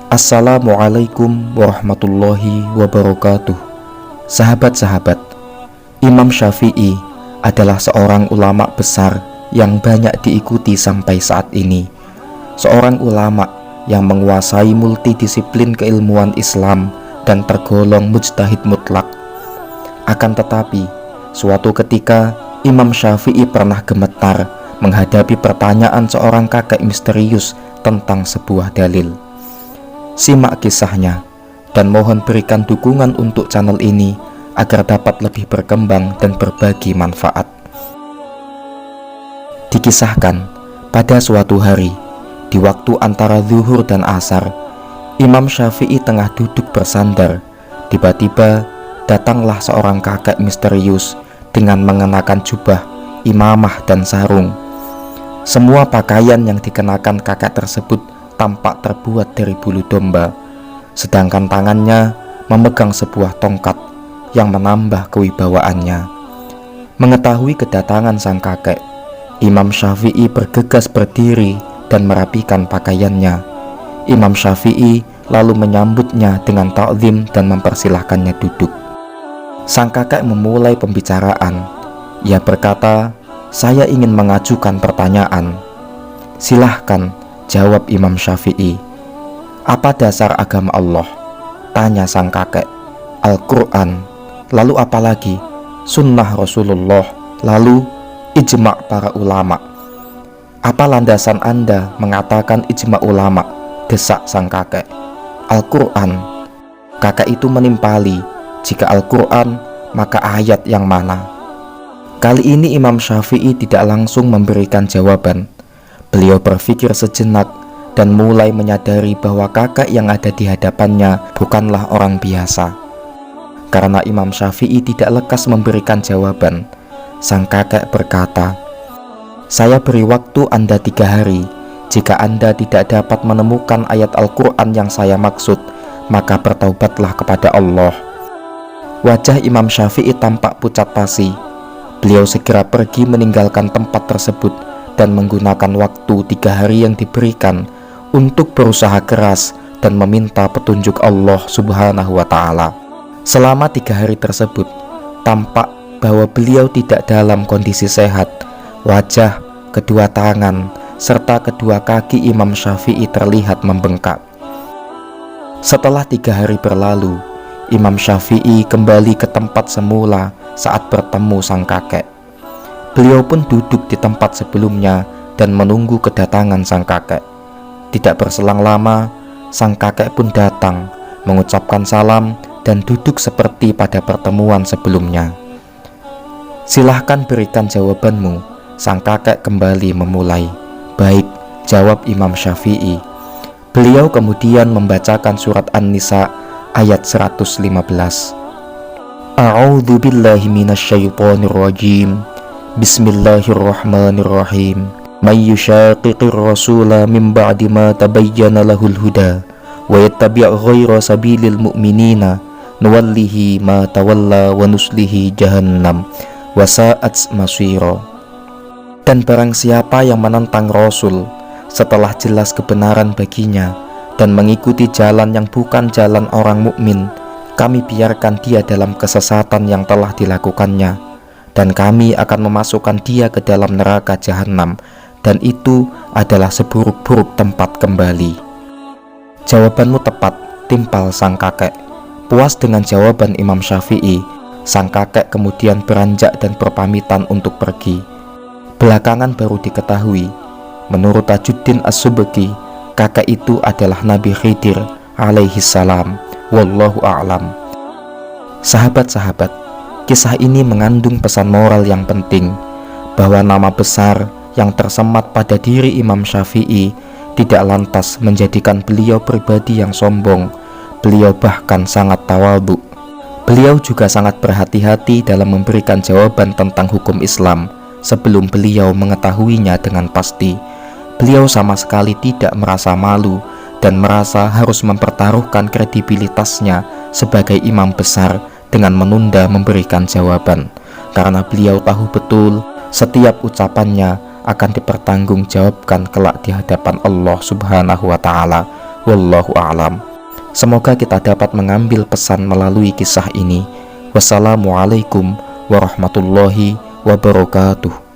Assalamualaikum warahmatullahi wabarakatuh. Sahabat-sahabat, Imam Syafi'i adalah seorang ulama besar yang banyak diikuti sampai saat ini. Seorang ulama yang menguasai multidisiplin keilmuan Islam dan tergolong mujtahid mutlak. Akan tetapi, suatu ketika Imam Syafi'i pernah gemetar menghadapi pertanyaan seorang kakek misterius tentang sebuah dalil. Simak kisahnya dan mohon berikan dukungan untuk channel ini agar dapat lebih berkembang dan berbagi manfaat. Dikisahkan, pada suatu hari, di waktu antara zuhur dan asar, Imam Syafi'i tengah duduk bersandar. Tiba-tiba datanglah seorang kakek misterius dengan mengenakan jubah, imamah dan sarung. Semua pakaian yang dikenakan kakek tersebut tampak terbuat dari bulu domba, sedangkan tangannya memegang sebuah tongkat yang menambah kewibawaannya. Mengetahui kedatangan sang kakek, Imam Syafi'i bergegas berdiri dan merapikan pakaiannya. Imam Syafi'i lalu menyambutnya dengan ta'zim dan mempersilahkannya duduk. Sang kakek memulai pembicaraan. Ia berkata, "Saya ingin mengajukan pertanyaan." "Silahkan," jawab Imam Syafi'i. "Apa dasar agama Allah?" tanya sang kakek. "Al-Quran." "Lalu apa lagi?" "Sunnah Rasulullah." "Lalu?" "Ijma' para ulama." "Apa landasan Anda mengatakan ijma' ulama?" desak sang kakek. "Al-Quran." Kakek itu menimpali, "Jika Al-Quran, maka ayat yang mana?" Kali ini Imam Syafi'i tidak langsung memberikan jawaban. Beliau berpikir sejenak dan mulai menyadari bahwa kakek yang ada di hadapannya bukanlah orang biasa. Karena Imam Syafi'i tidak lekas memberikan jawaban, sang kakek berkata, "Saya beri waktu Anda 3 hari. Jika Anda tidak dapat menemukan ayat Al-Quran yang saya maksud, maka bertaubatlah kepada Allah." Wajah Imam Syafi'i tampak pucat pasi. Beliau segera pergi meninggalkan tempat tersebut dan menggunakan waktu 3 hari yang diberikan untuk berusaha keras dan meminta petunjuk Allah Subhanahu wa Ta'ala. Selama 3 hari tersebut, tampak bahwa beliau tidak dalam kondisi sehat. Wajah, kedua tangan, serta kedua kaki Imam Syafi'i terlihat membengkak. Setelah 3 hari berlalu, Imam Syafi'i kembali ke tempat semula saat bertemu sang kakek. Beliau pun duduk di tempat sebelumnya dan menunggu kedatangan sang kakek. Tidak berselang lama, sang kakek pun datang, mengucapkan salam dan duduk seperti pada pertemuan sebelumnya. "Silahkan berikan jawabanmu," sang kakek kembali memulai. "Baik," jawab Imam Syafi'i. Beliau kemudian membacakan surat An-Nisa ayat 115. "A'udzu billahi minasyaitonir rajim. Bismillahirrahmanirrahim. May yushaqiqir rasula min ba'di ma tabayyana lahul huda wa yattabi' ghayra sabilil mu'minina nuwallihi ma tawalla wa nuslihi jahannam wa sa'at masira." Dan barang siapa yang menentang Rasul setelah jelas kebenaran baginya dan mengikuti jalan yang bukan jalan orang mukmin, kami biarkan dia dalam kesesatan yang telah dilakukannya, dan kami akan memasukkan dia ke dalam neraka jahanam, dan itu adalah seburuk-buruk tempat kembali. "Jawabanmu tepat," timpal sang kakek. Puas dengan jawaban Imam Syafi'i, sang kakek kemudian beranjak dan berpamitan untuk pergi. Belakangan baru diketahui, menurut Tajuddin As-Subki, kakek itu adalah Nabi Khidir alaihi salam. Wallahu a'lam. Sahabat-sahabat, kisah ini mengandung pesan moral yang penting, bahwa nama besar yang tersemat pada diri Imam Syafi'i tidak lantas menjadikan beliau pribadi yang sombong. Beliau bahkan sangat tawadhu. Beliau juga sangat berhati-hati dalam memberikan jawaban tentang hukum Islam sebelum beliau mengetahuinya dengan pasti. Beliau sama sekali tidak merasa malu dan merasa harus mempertaruhkan kredibilitasnya sebagai imam besar dengan menunda memberikan jawaban, karena beliau tahu betul setiap ucapannya akan dipertanggungjawabkan kelak di hadapan Allah Subhanahu wa Ta'ala. Wallahu a'lam. Semoga kita dapat mengambil pesan melalui kisah ini. Wassalamualaikum warahmatullahi wabarakatuh.